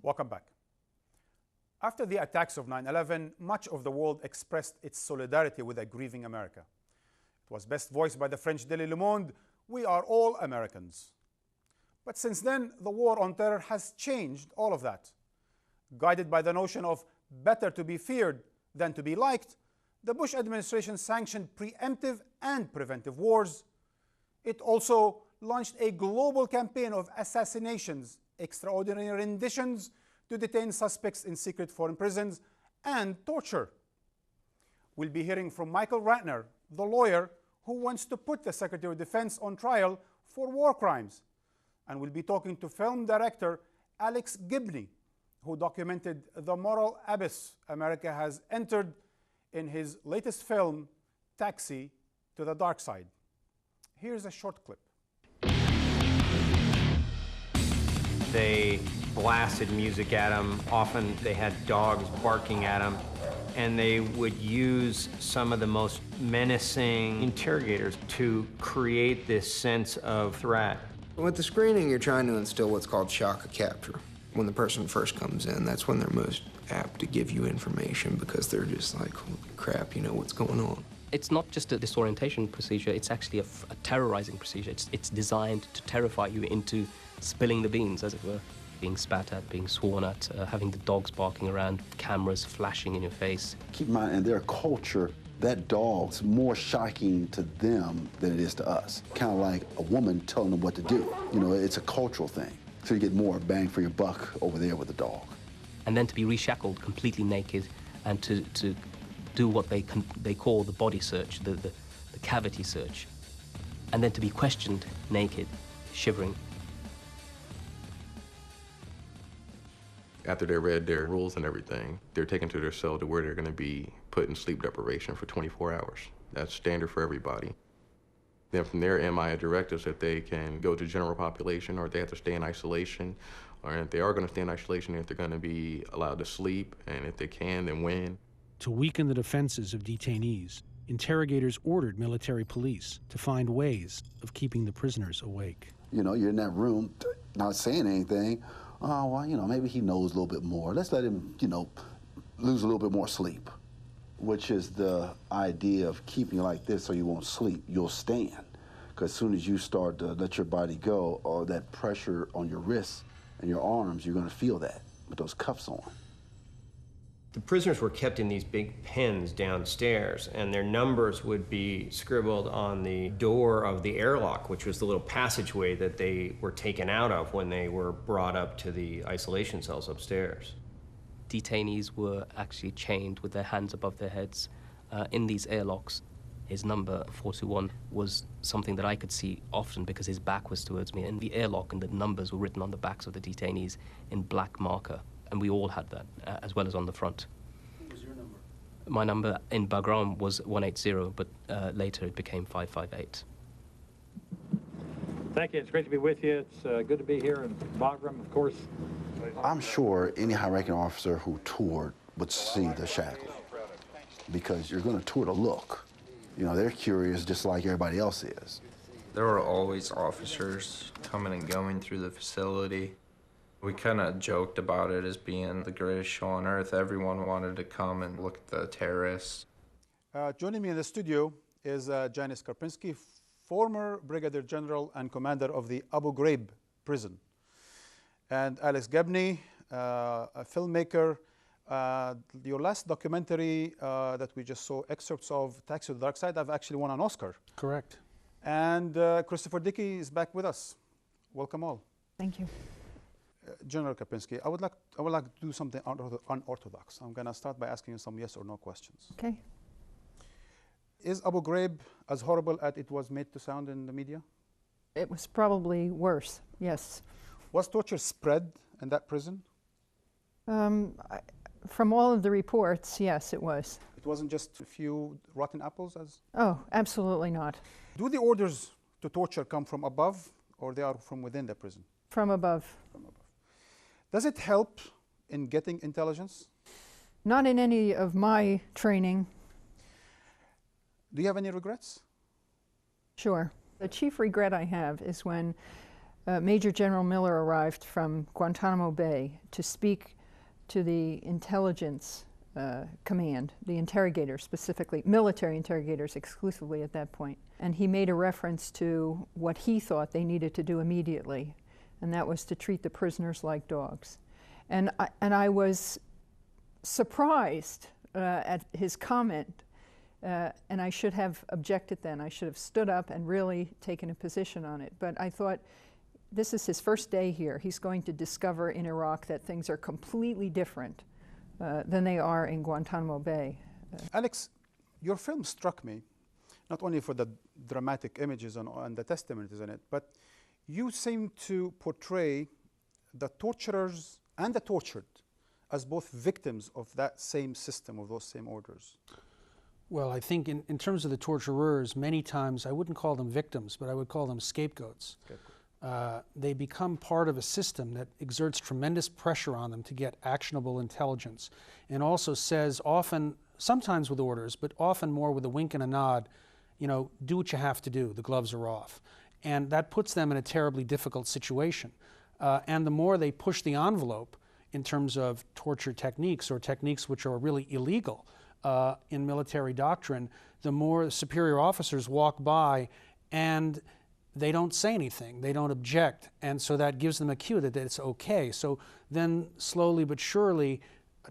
Welcome back. After the attacks of 9/11, much of the world expressed its solidarity with a grieving America. It was best voiced by the French daily Le Monde, "We are all Americans." But since then, the war on terror has changed all of that. Guided by the notion of better to be feared than to be liked, the Bush administration sanctioned preemptive and preventive wars. It also launched a global campaign of assassinations, extraordinary renditions to detain suspects in secret foreign prisons, and torture. We'll be hearing from Michael Ratner, the lawyer who wants to put the Secretary of Defense on trial for war crimes. And we'll be talking to film director Alex Gibney, who documented the moral abyss America has entered in his latest film, Taxi to the Dark Side. Here's a short clip. They blasted music at him. Often they had dogs barking at him. And they would use some of the most menacing interrogators to create this sense of threat. With the screening, you're trying to instill what's called shock of capture. When the person first comes in, that's when they're most apt to give you information because they're just like, holy crap, you know what's going on. It's not just a disorientation procedure, it's actually a terrorizing procedure. It's designed to terrify you into spilling the beans, as it were. Being spat at, being sworn at, having the dogs barking around, cameras flashing in your face. Keep in mind, in their culture, that dog's more shocking to them than it is to us. Kind of like a woman telling them what to do. You know, it's a cultural thing. So you get more bang for your buck over there with the dog. And then to be reshackled, completely naked, and to do what they call the body search, the cavity search. And then to be questioned naked, shivering. After they read their rules and everything, they're taken to their cell to where they're going to be put in sleep deprivation for 24 hours. That's standard for everybody. Then from there, MIA directives that they can go to general population, or if they have to stay in isolation, or if they are going to stay in isolation, if they're going to be allowed to sleep, and if they can, then when. To weaken the defenses of detainees, interrogators ordered military police to find ways of keeping the prisoners awake. You know, you're in that room, not saying anything. Oh, well, you know, maybe he knows a little bit more. Let's let him, you know, lose a little bit more sleep, which is the idea of keeping you like this so you won't sleep. You'll stand, because as soon as you start to let your body go, or that pressure on your wrists and your arms, you're going to feel that with those cuffs on. The prisoners were kept in these big pens downstairs, and their numbers would be scribbled on the door of the airlock, which was the little passageway that they were taken out of when they were brought up to the isolation cells upstairs. Detainees were actually chained with their hands above their heads in these airlocks. His number, 421, was something that I could see often because his back was towards me, and the airlock and the numbers were written on the backs of the detainees in black marker. And we all had that, as well as on the front. What was your number? My number in Bagram was 180, but later it became 558. Thank you. It's great to be with you. It's good to be here in Bagram, of course. I'm sure any high-ranking officer who toured would see the shackle, because you're going to tour to look. You know, they're curious just like everybody else is. There were always officers coming and going through the facility. We kind of joked about it as being the greatest show on earth. Everyone wanted to come and look at the terrorists. Joining me in the studio is Janis Karpinski, former Brigadier General and Commander of the Abu Ghraib prison. And Alex Gibney, a filmmaker. Your last documentary that we just saw excerpts of, Taxi to the Dark Side, I've actually won an Oscar. Correct. And Christopher Dickey is back with us. Welcome all. Thank you. General Karpinski, I would like to do something unorthodox. I'm going to start by asking you some yes or no questions. Okay. Is Abu Ghraib as horrible as it was made to sound in the media? It was probably worse, yes. Was torture spread in that prison? From all of the reports, yes, it was. It wasn't just a few rotten apples? Oh, absolutely not. Do the orders to torture come from above, or they are from within the prison? From above. From above. Does it help in getting intelligence? Not in any of my training. Do you have any regrets? Sure. The chief regret I have is when Major General Miller arrived from Guantanamo Bay to speak to the intelligence command, the interrogators specifically, military interrogators exclusively at that point. And he made a reference to what he thought they needed to do immediately, and that was to treat the prisoners like dogs. And I was surprised at his comment, and I should have objected then. I should have stood up and really taken a position on it. But I thought, this is his first day here. He's going to discover in Iraq that things are completely different than they are in Guantanamo Bay. Alex, your film struck me, not only for the dramatic images and the testimonies in it, but you seem to portray the torturers and the tortured as both victims of that same system, of those same orders. Well, I think in terms of the torturers, many times I wouldn't call them victims, but I would call them scapegoats. They become part of a system that exerts tremendous pressure on them to get actionable intelligence, and also says often, sometimes with orders, but often more with a wink and a nod, you know, do what you have to do, the gloves are off. And that puts them in a terribly difficult situation. And the more they push the envelope in terms of torture techniques, or techniques which are really illegal in military doctrine, the more superior officers walk by and they don't say anything, they don't object, and so that gives them a cue that it's okay. So then slowly but surely,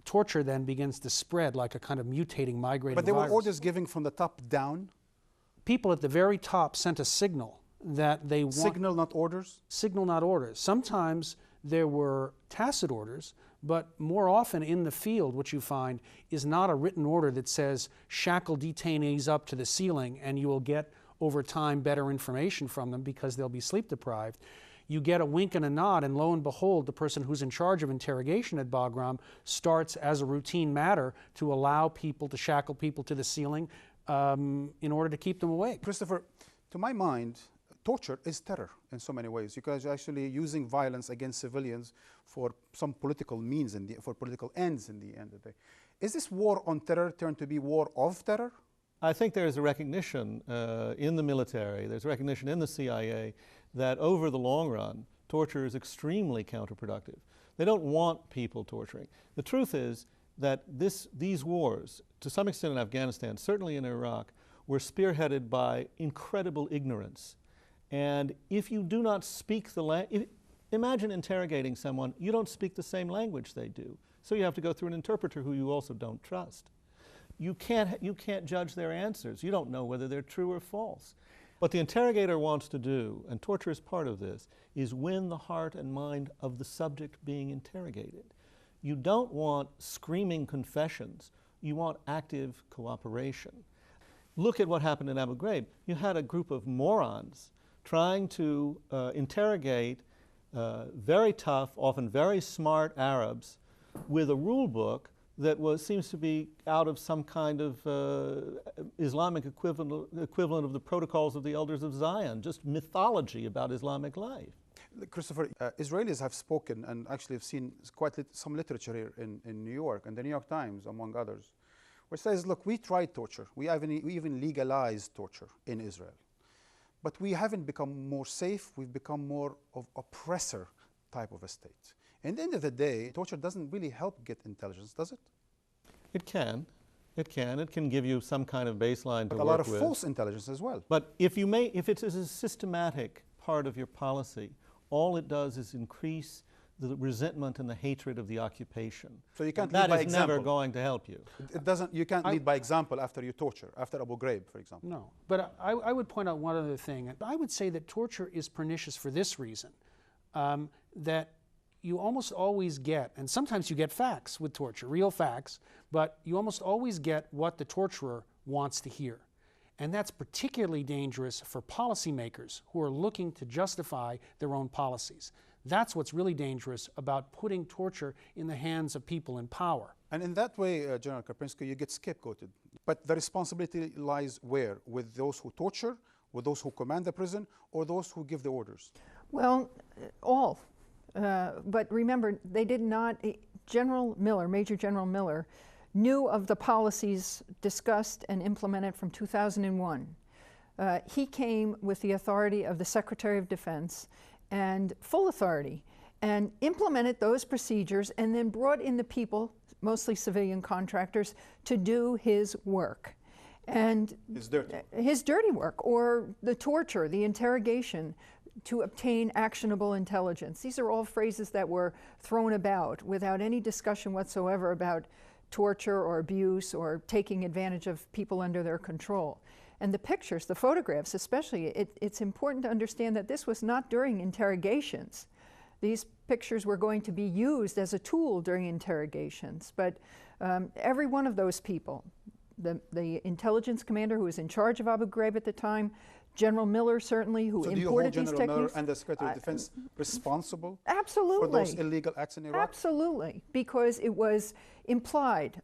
torture then begins to spread like a kind of mutating, migrating But there virus. were orders given from the top down? People at the very top sent a signal that they want... Signal, not orders? Signal, not orders. Sometimes there were tacit orders, but more often in the field what you find is not a written order that says shackle detainees up to the ceiling and you will get over time better information from them because they'll be sleep deprived. You get a wink and a nod, and lo and behold, the person who's in charge of interrogation at Bagram starts as a routine matter to allow people to shackle people to the ceiling in order to keep them awake. Christopher, to my mind, torture is terror in so many ways. You guys are actually using violence against civilians for some political means, for political ends in the end of the day. Is this war on terror turned to be war of terror? I think there's a recognition in the military, there's a recognition in the CIA that over the long run, torture is extremely counterproductive. They don't want people torturing. The truth is that these wars, to some extent in Afghanistan, certainly in Iraq, were spearheaded by incredible ignorance. And if you do not speak the language, imagine interrogating someone, you don't speak the same language they do. So you have to go through an interpreter who you also don't trust. You can't judge their answers. You don't know whether they're true or false. What the interrogator wants to do, and torture is part of this, is win the heart and mind of the subject being interrogated. You don't want screaming confessions. You want active cooperation. Look at what happened in Abu Ghraib. You had a group of morons trying to interrogate very tough, often very smart Arabs with a rule book that seems to be out of some kind of Islamic equivalent of the protocols of the Elders of Zion, just mythology about Islamic life. Christopher, Israelis have spoken, and actually have seen some literature here in New York, and the New York Times, among others, which says, look, we tried torture. We even legalized torture in Israel. But we haven't become more safe. We've become more of oppressor type of a state. And at the end of the day, torture doesn't really help get intelligence, does it? It can. It can. It can give you some kind of baseline to work with. A lot of false intelligence as well. But if it is a systematic part of your policy, all it does is increase the resentment and the hatred of the occupation. So you can't lead by example. That is never going to help you. It doesn't. You can't lead by example after you torture, after Abu Ghraib, for example. No, but I would point out one other thing. I would say that torture is pernicious for this reason, that you almost always get, and sometimes you get facts with torture, real facts, but you almost always get what the torturer wants to hear. And that's particularly dangerous for policymakers who are looking to justify their own policies. That's what's really dangerous about putting torture in the hands of people in power. And in that way, General Karpinski, you get scapegoated. But the responsibility lies where? With those who torture, with those who command the prison, or those who give the orders? Well, all. But remember, they did not, Major General Miller, knew of the policies discussed and implemented from 2001. He came with the authority of the Secretary of Defense, and full authority, and implemented those procedures, and then brought in the people, mostly civilian contractors, to do his work. And his dirty work, or the torture, the interrogation, to obtain actionable intelligence. These are all phrases that were thrown about without any discussion whatsoever about torture or abuse or taking advantage of people under their control. And the pictures, the photographs especially, it's important to understand that this was not during interrogations. These pictures were going to be used as a tool during interrogations, but every one of those people, the intelligence commander who was in charge of Abu Ghraib at the time, General Miller certainly, who imported these techniques. So do you hold General Miller and the Secretary of Defense responsible absolutely for those illegal acts in Iraq? Absolutely, because it was implied,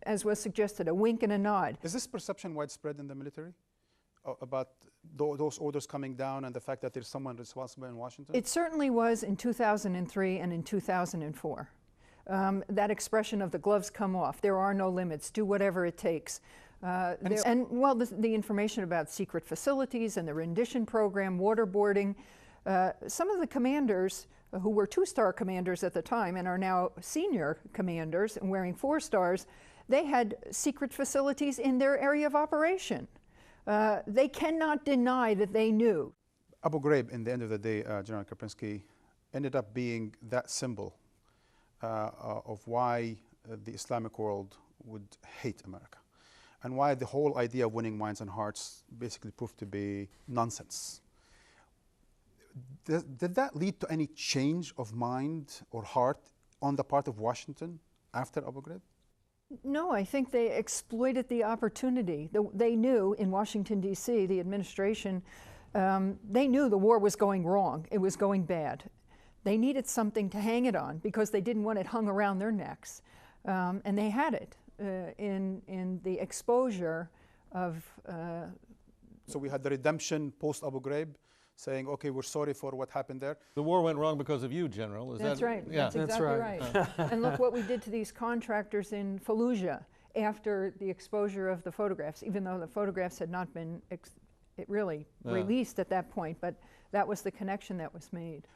as was suggested, a wink and a nod. Is this perception widespread in the military about those orders coming down and the fact that there's someone responsible in Washington? It certainly was in 2003 and in 2004. That expression of the gloves come off, there are no limits, do whatever it takes. The information about secret facilities and the rendition program, waterboarding, some of the commanders who were two-star commanders at the time and are now senior commanders and wearing 4 stars, they had secret facilities in their area of operation. They cannot deny that they knew. Abu Ghraib, in the end of the day, General Karpinski, ended up being that symbol of why the Islamic world would hate America, and why the whole idea of winning minds and hearts basically proved to be nonsense. Did that lead to any change of mind or heart on the part of Washington after Abu Ghraib? No, I think they exploited the opportunity. They knew in Washington, D.C., the administration, they knew the war was going wrong. It was going bad. They needed something to hang it on because they didn't want it hung around their necks. And they had it in the exposure of... So we had the redemption post Abu Ghraib, saying, okay, we're sorry for what happened there. The war went wrong because of you, General. That's right. Yeah. That's exactly right. And look what we did to these contractors in Fallujah after the exposure of the photographs, even though the photographs had not been released at that point, but that was the connection that was made.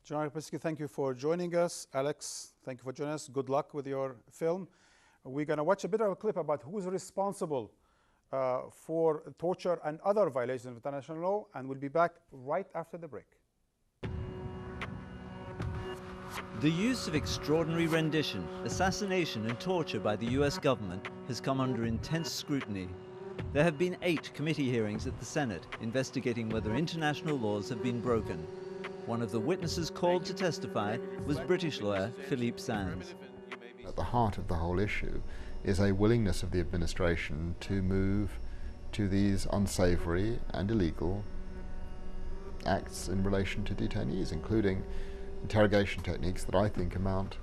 General Karpinski, thank you for joining us. Alex, thank you for joining us. Good luck with your film. We're going to watch a bit of a clip about who's responsible for torture and other violations of international law, and we'll be back right after the break. The use of extraordinary rendition, assassination and torture by the US government has come under intense scrutiny. There have been 8 committee hearings at the Senate investigating whether international laws have been broken. One of the witnesses called to testify was British lawyer Philippe Sands. At the heart of the whole issue is a willingness of the administration to move to these unsavory and illegal acts in relation to detainees, including interrogation techniques that I think amount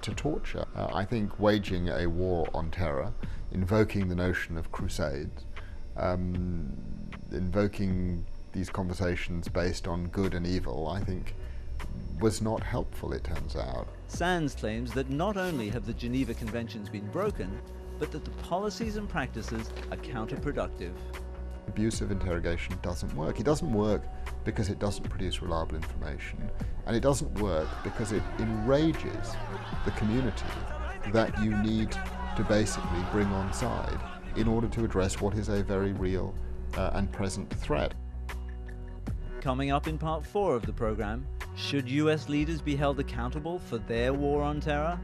to torture. I think waging a war on terror, invoking the notion of crusades, invoking these conversations based on good and evil, I think was not helpful, it turns out. Sands claims that not only have the Geneva Conventions been broken, but that the policies and practices are counterproductive. Abusive interrogation doesn't work. It doesn't work because it doesn't produce reliable information, and it doesn't work because it enrages the community that you need to basically bring on side in order to address what is a very real and present threat. Coming up in part 4 of the program, should US leaders be held accountable for their war on terror?